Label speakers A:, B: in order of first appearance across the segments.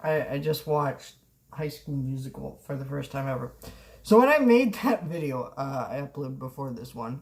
A: I just watched High School Musical for the first time ever. So when I made that video, I uploaded before this one.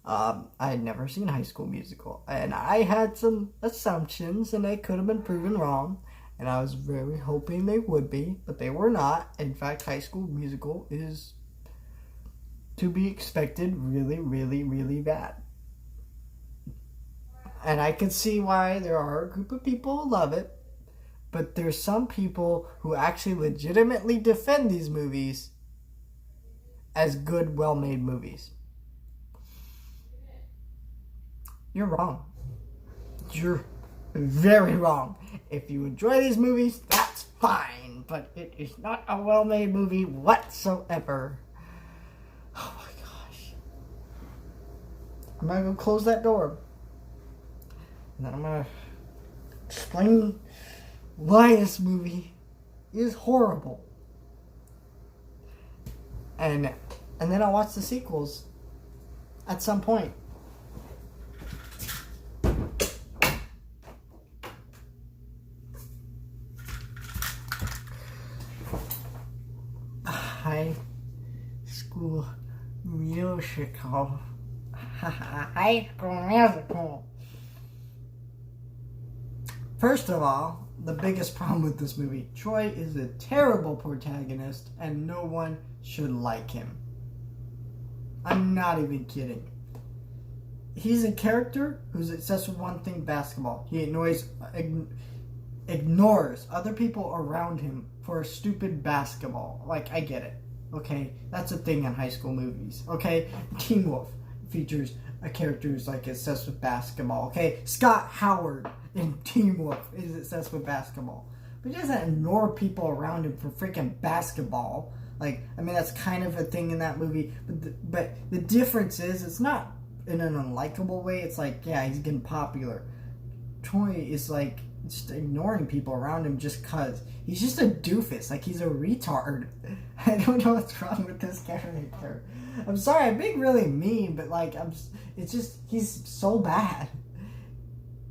A: I had never seen High School Musical, and I had some assumptions, and they could have been proven wrong. And I was very hoping they would be, but they were not. In fact, High School Musical is to be expected really, really, really bad. And I can see why there are a group of people who love it, but there's some people who actually legitimately defend these movies as good, well-made movies. You're wrong. You're very wrong. If you enjoy these movies, that's fine, but it is not a well-made movie whatsoever. Oh my gosh. I'm gonna go close that door. And then I'm gonna explain why this movie is horrible. And then I'll watch the sequels at some point. High School Musical. High School Musical. First of all, the biggest problem with this movie, Troy is a terrible protagonist and no one should like him. I'm not even kidding. He's a character who's obsessed with one thing, basketball. He ignores other people around him for a stupid basketball. Like, I get it. Okay? That's a thing in high school movies. Okay? Teen Wolf features a character who's like obsessed with basketball. Okay? Scott Howard in Teen Wolf is obsessed with basketball. But he doesn't ignore people around him for freaking basketball. Like, I mean, that's kind of a thing in that movie. But the difference is, it's not in an unlikable way. It's like, yeah, he's getting popular. Troy is like just ignoring people around him just cause. He's just a doofus. Like, he's a retard. I don't know what's wrong with this character. I'm sorry, I'm being really mean, but like, it's just, he's so bad.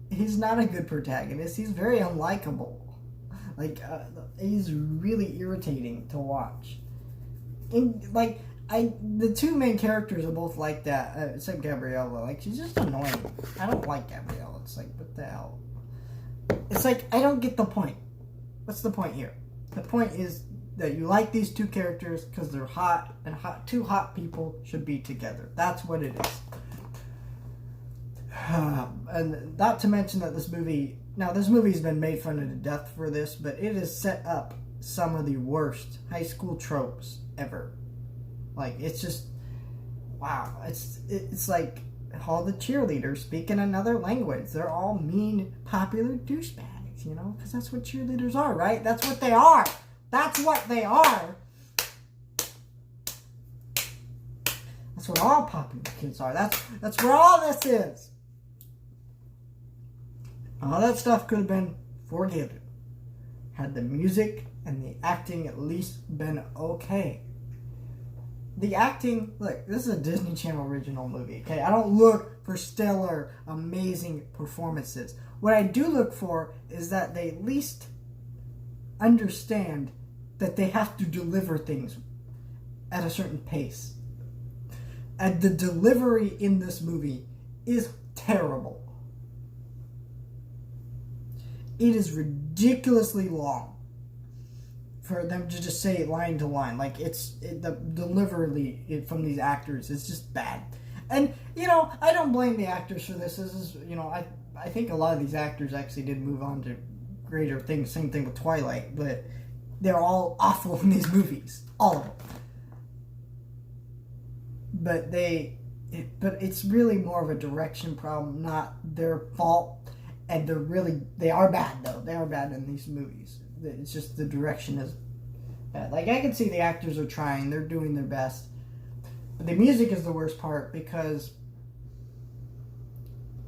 A: He's not a good protagonist. He's very unlikable. Like, he's really irritating to watch. And, like, the two main characters are both like that, except Gabriella. Like, she's just annoying. I don't like Gabriella. It's like, what the hell? It's like, I don't get the point. What's the point here? The point is that you like these two characters because they're hot, and two hot people should be together. That's what it is. And not to mention that this movie's been made fun of to death for this, but it has set up some of the worst high school tropes ever. Like, it's just, wow. It's like all the cheerleaders speak in another language. They're all mean, popular douchebags, you know? Because that's what cheerleaders are, right? That's what they are. That's what they are. That's what all popular kids are. That's where all this is. All that stuff could have been forgiven had the music and the acting at least been okay. The acting, look, this is a Disney Channel original movie, okay? I don't look for stellar, amazing performances. What I do look for is that they at least understand that they have to deliver things at a certain pace. And the delivery in this movie is terrible. It is ridiculously long for them to just say it line to line. Like, the delivery from these actors is just bad. And, you know, I don't blame the actors for this. This is, you know, I think a lot of these actors actually did move on to greater things. Same thing with Twilight. But they're all awful in these movies. All of them. But it's really more of a direction problem, not their fault. And they are bad, though. They are bad in these movies. It's just the direction is bad. Like, I can see the actors are trying. They're doing their best. But the music is the worst part because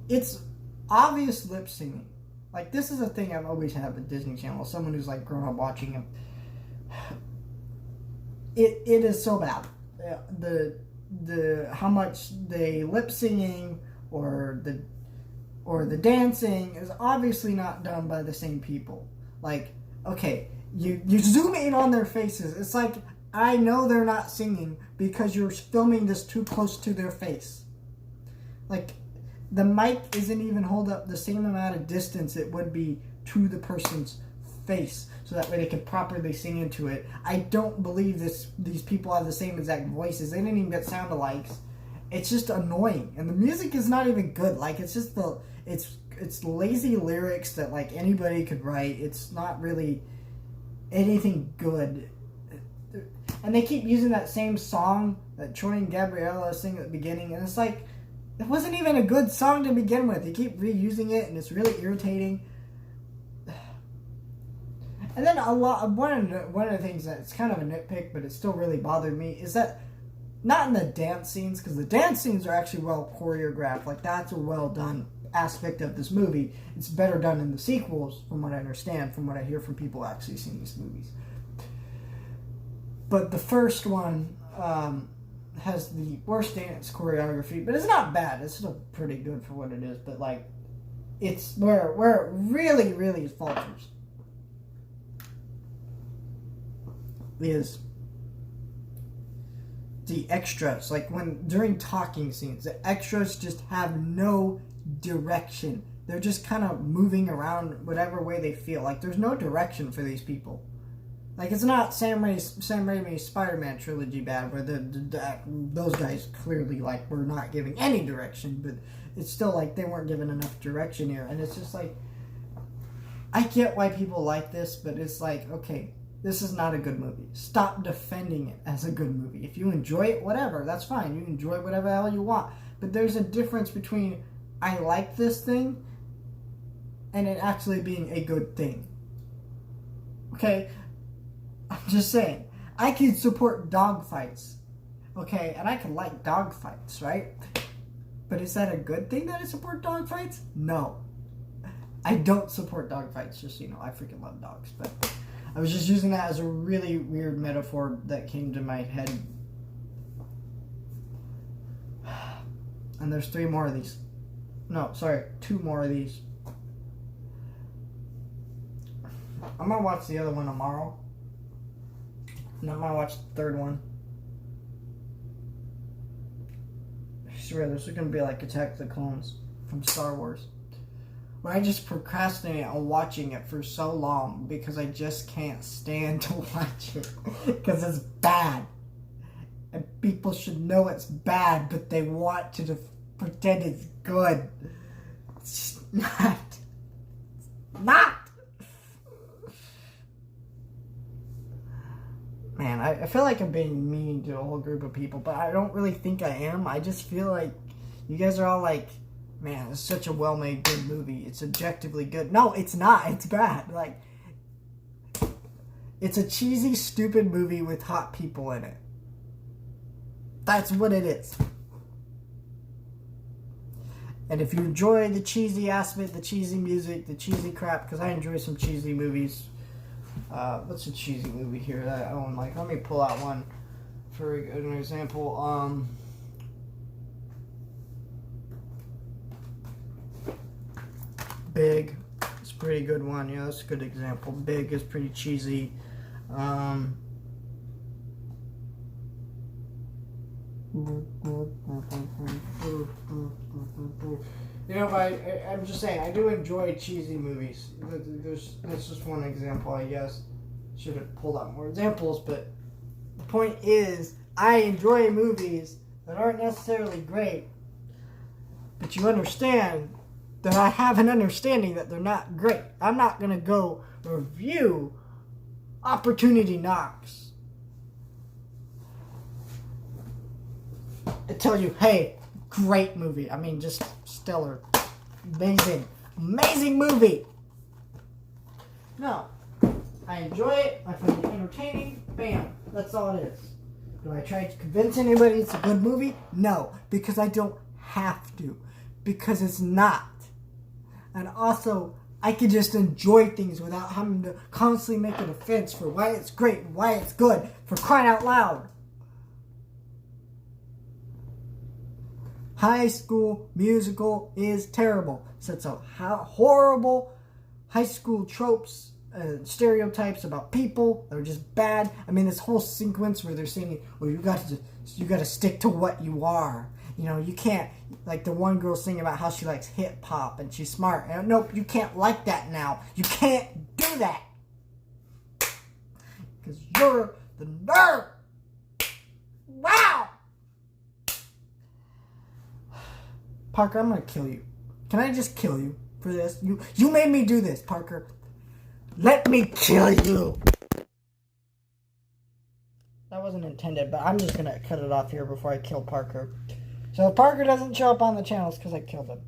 A: it's obvious lip singing. Like, this is a thing I've always had with Disney Channel. Someone who's, like, grown up watching them. It is so bad. The how much they lip singing or the dancing is obviously not done by the same people. Like, okay, you zoom in on their faces. It's like, I know they're not singing because you're filming this too close to their face. Like, the mic isn't even hold up the same amount of distance it would be to the person's face, so that way they can properly sing into it. I don't believe these people have the same exact voices. They didn't even get sound-alikes. It's just annoying, and the music is not even good. Like, it's just it's lazy lyrics that like anybody could write. It's not really anything good, and they keep using that same song that Troy and Gabriella sing at the beginning, and it's like, it wasn't even a good song to begin with. They keep reusing it, and it's really irritating. And then one of the things that's kind of a nitpick, but it still really bothered me, is that not in the dance scenes, because the dance scenes are actually well choreographed. Like, that's a well done aspect of this movie. It's better done in the sequels, from what I understand, from what I hear from people actually seeing these movies. But the first one has the worst dance choreography, but it's not bad. It's still pretty good for what it is. But like, it's where it really, really falters is the extras. Like, when during talking scenes, the extras just have no direction. They're just kind of moving around whatever way they feel. Like, there's no direction for these people. Like, it's not Sam Raimi's Spider-Man trilogy bad, where those guys clearly, like, were not giving any direction, but it's still like they weren't given enough direction here. And it's just like, I get why people like this, but it's like, okay, this is not a good movie. Stop defending it as a good movie. If you enjoy it, whatever, that's fine. You enjoy whatever the hell you want. But there's a difference between I like this thing and it actually being a good thing. Okay? I'm just saying. I can support dogfights. Okay? And I can like dogfights, right? But is that a good thing that I support dogfights? No. I don't support dogfights, just, you know, I freaking love dogs. But I was just using that as a really weird metaphor that came to my head. And there's 3 more of these. No, sorry, 2 more of these. I'm gonna watch the other one tomorrow. And I'm gonna watch the 3rd one. I swear, this is gonna be like Attack of the Clones from Star Wars. But I just procrastinate on watching it for so long because I just can't stand to watch it. Because it's bad. And people should know it's bad, but they want to pretend it's good. It's not. Not! Man, I feel like I'm being mean to a whole group of people, but I don't really think I am. I just feel like you guys are all like, man, it's such a well-made, good movie. It's objectively good. No, it's not. It's bad. Like, it's a cheesy, stupid movie with hot people in it. That's what it is. And if you enjoy the cheesy aspect, the cheesy music, the cheesy crap, because I enjoy some cheesy movies. What's a cheesy movie here that I own? Like, let me pull out one for an example. Big. It's a pretty good one. Yeah, that's a good example. Big is pretty cheesy. You know, I'm just saying, I do enjoy cheesy movies. That's just one example, I guess. Should have pulled out more examples, but the point is, I enjoy movies that aren't necessarily great, but you understand that I have an understanding that they're not great. I'm not going to go review Opportunity Knocks and tell you, hey, great movie. I mean, just stellar. Amazing. Amazing movie. No. I enjoy it. I find it entertaining. Bam. That's all it is. Do I try to convince anybody it's a good movie? No. Because I don't have to. Because it's not. And also, I can just enjoy things without having to constantly make a defense for why it's great and why it's good. For crying out loud. High School Musical is terrible. Sets up horrible high school tropes stereotypes about people that are just bad. I mean, this whole sequence where they're saying, well, you got to stick to what you are. You know, you can't, like the one girl singing about how she likes hip hop and she's smart. And, nope, you can't like that now. You can't do that. Because you're the nerd. Wow. Parker, I'm going to kill you. Can I just kill you for this? You made me do this, Parker. Let me kill you. That wasn't intended, but I'm just going to cut it off here before I kill Parker. So if Parker doesn't show up on the channel, it's because I killed him.